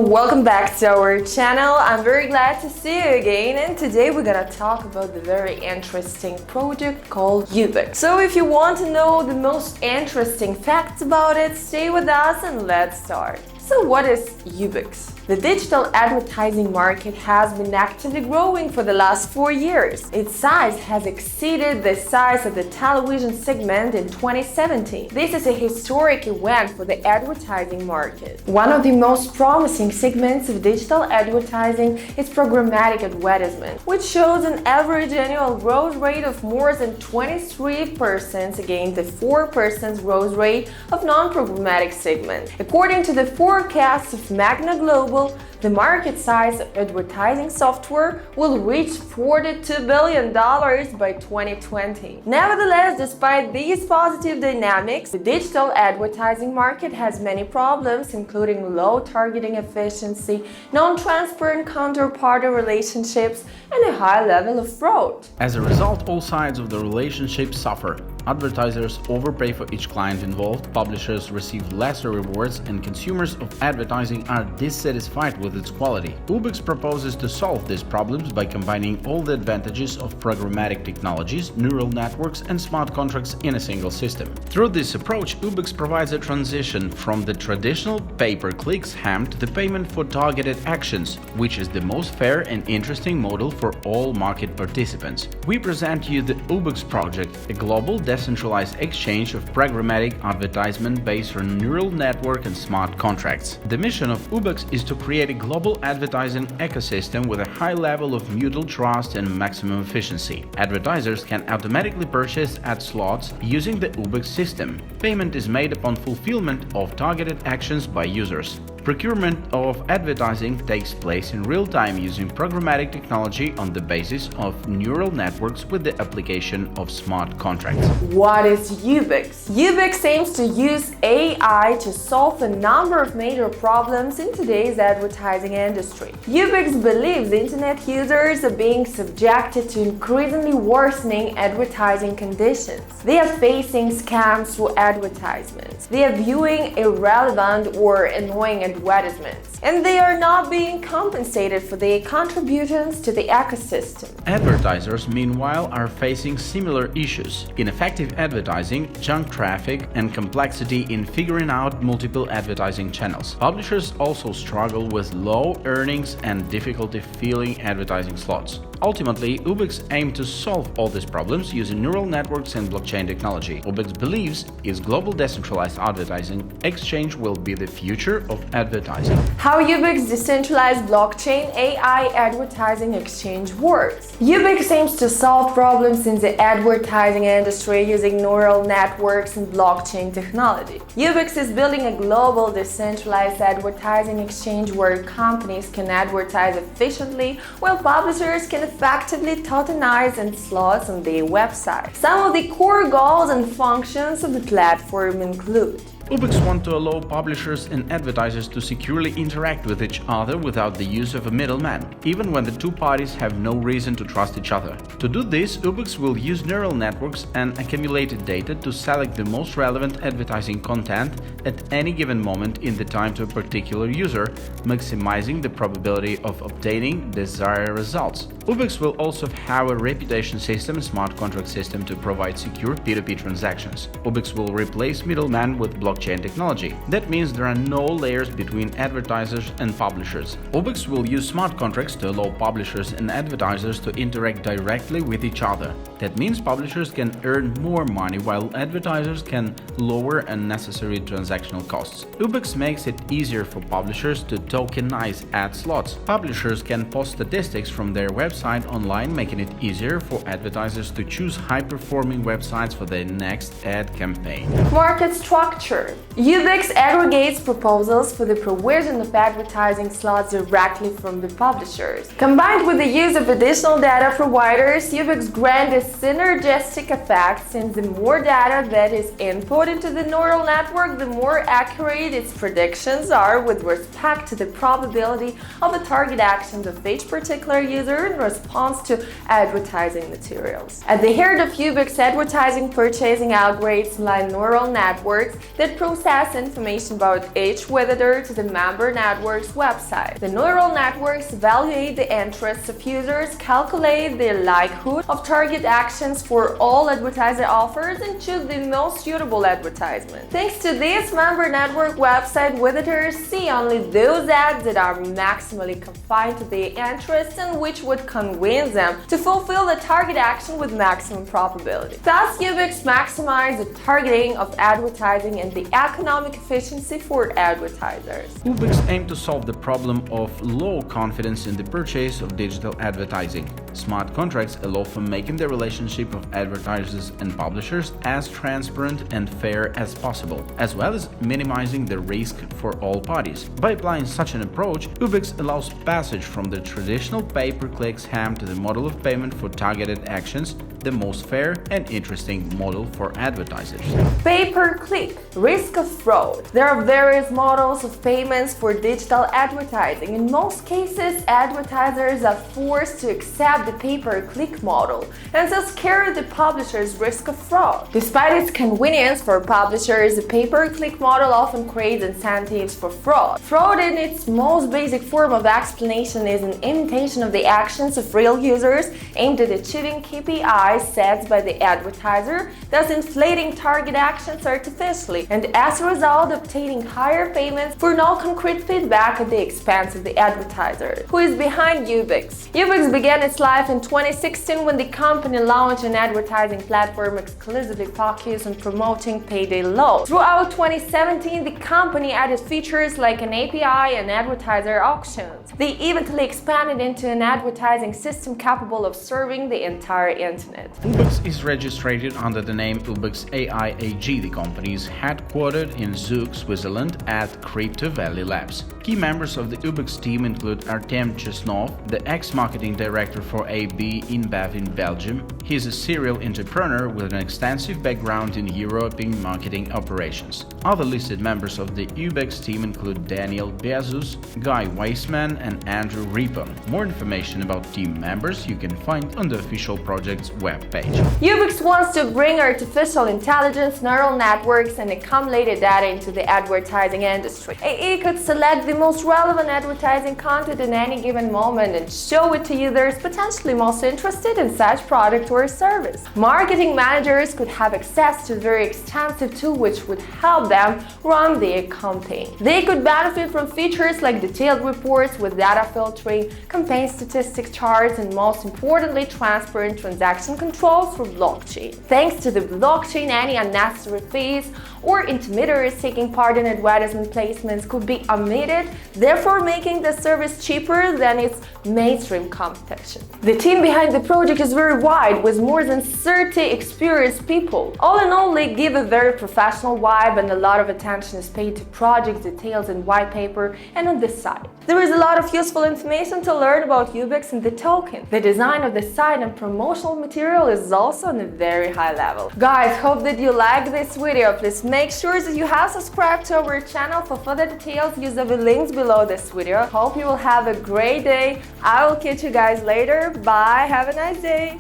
welcome back to our channel. I'm very glad to see you again, and today we're gonna talk about the very interesting project called Ubex. So if you want to know the most interesting facts about it, stay with us and let's start. So what is Ubex? The digital advertising market has been actively growing for the last 4 years. Its size has exceeded the size of the television segment in 2017. This is a historic event for the advertising market. One of the most promising segments of digital advertising is programmatic advertisement, which shows an average annual growth rate of more than 23% against the 4% growth rate of non-programmatic segment. According to the forecasts of Magna Global, the market size of advertising software will reach $42 billion by 2020. Nevertheless, despite these positive dynamics, the digital advertising market has many problems, including low targeting efficiency, non-transparent counterparty relationships, and a high level of fraud. As a result, all sides of the relationship suffer. Advertisers overpay for each client involved, publishers receive lesser rewards, and consumers of advertising are dissatisfied with its quality. Ubex proposes to solve these problems by combining all the advantages of programmatic technologies, neural networks, and smart contracts in a single system. Through this approach, Ubex provides a transition from the traditional pay-per-click scam to the payment for targeted actions, which is the most fair and interesting model for all market participants. We present you the Ubex project, a global decentralized exchange of programmatic advertisement based on neural network and smart contracts. The mission of Ubex is to create a global advertising ecosystem with a high level of mutual trust and maximum efficiency. Advertisers can automatically purchase ad slots using the Ubex system. Payment is made upon fulfillment of targeted actions by users. Procurement of advertising takes place in real time using programmatic technology on the basis of neural networks with the application of smart contracts. What is Ubex? Ubex aims to use AI to solve a number of major problems in today's advertising industry. Ubex believes internet users are being subjected to increasingly worsening advertising conditions. They are facing scams through advertisements. They are viewing irrelevant or annoying advertisements, and they are not being compensated for their contributions to the ecosystem. Advertisers, meanwhile, are facing similar issues: ineffective advertising, junk traffic, and complexity in figuring out multiple advertising channels. Publishers also struggle with low earnings and difficulty filling advertising slots. Ultimately, Ubex aims to solve all these problems using neural networks and blockchain technology. Ubex believes its global decentralized advertising exchange will be the future of advertising. How Ubex decentralized blockchain AI advertising exchange works. Ubex aims to solve problems in the advertising industry using neural networks and blockchain technology. Ubex is building a global decentralized advertising exchange where companies can advertise efficiently while publishers can effectively tokenize and slots on their website. Some of the core goals and functions of the platform include: Ubex wants to allow publishers and advertisers to securely interact with each other without the use of a middleman, even when the two parties have no reason to trust each other. To do this, Ubex will use neural networks and accumulated data to select the most relevant advertising content at any given moment in the time to a particular user, maximizing the probability of obtaining desired results. Ubex will also have a reputation system and smart contract system to provide secure P2P transactions. Ubex will replace middlemen with blockchain technology. That means there are no layers between advertisers and publishers. Ubex will use smart contracts to allow publishers and advertisers to interact directly with each other. That means publishers can earn more money while advertisers can lower unnecessary transactional costs. Ubex makes it easier for publishers to tokenize ad slots. Publishers can post statistics from their website online, making it easier for advertisers to choose high-performing websites for their next ad campaign. Market structure. Ubex aggregates proposals for the provision of advertising slots directly from the publishers. Combined with the use of additional data providers, Ubex grants a synergistic effect, since the more data that is input into the neural network, the more accurate its predictions are with respect to the probability of the target actions of each particular user in response to advertising materials. At the heart of Ubex advertising purchasing algorithms lie neural networks that it processes information about each visitor to the member network's website. The neural networks evaluate the interests of users, calculate the likelihood of target actions for all advertiser offers, and choose the most suitable advertisement. Thanks to this member network website, visitors see only those ads that are maximally confined to their interests and which would convince them to fulfill the target action with maximum probability. Thus, Ubex maximizes the targeting of advertising and the economic efficiency for advertisers. Ubex aimed to solve the problem of low confidence in the purchase of digital advertising. Smart contracts allow for making the relationship of advertisers and publishers as transparent and fair as possible, as well as minimizing the risk for all parties. By applying such an approach, Ubex allows passage from the traditional pay-per-click scam to the model of payment for targeted actions, the most fair and interesting model for advertisers. Pay-per-click, risk of fraud. There are various models of payments for digital advertising. In most cases, advertisers are forced to accept the pay-per-click model and thus carry the publisher's risk of fraud. Despite its convenience for publishers, the pay-per-click model often creates incentives for fraud. Fraud in its most basic form of explanation is an imitation of the actions of real users aimed at achieving KPIs set by the advertiser, thus inflating target actions artificially, and as a result obtaining higher payments for no concrete feedback at the expense of the advertiser. Who is behind Ubex? Ubex began its life in 2016 when the company launched an advertising platform exclusively focused on promoting payday loans. Throughout 2017, the company added features like an API and advertiser auctions. They eventually expanded into an advertising system capable of serving the entire internet. Ubex is registered under the name Ubex AI AG. The company is headquartered in Zug, Switzerland at Crypto Valley Labs. Key members of the Ubex team include Artem Chesnov, the ex-marketing director for AB InBev in Belgium. He is a serial entrepreneur with an extensive background in European marketing operations. Other listed members of the Ubex team include Daniel Bezus, Guy Weissman, and Andrew Ripon. More information about team members you can find on the official project's webpage. Ubex wants to bring artificial intelligence, neural networks, and accumulated data into the advertising industry. AI could select the most relevant advertising content in any given moment and show it to users potentially most interested in such product or service. Marketing managers could have access to a very extensive tool which would help them run their campaign. They could benefit from features like detailed reports with data filtering, campaign statistics charts, and most importantly, transparent transaction controls for blockchain. Thanks to the blockchain, any unnecessary fees or intermediaries taking part in advertisement placements could be omitted, therefore making the service cheaper than its mainstream competition. The team behind the project is very wide, with more than 30 experienced people. All in all, they give a very professional vibe, and a lot of attention is paid to project details and white paper and on the site. There is a lot of useful information to learn about Ubex and the token. The design of the site and promotional material is also on a very high level. Guys, hope that you liked this video. Please make sure that you have subscribed to our channel. For further details, use the links below this video. Hope you will have a great day. I will catch you guys later. Bye, have a nice day.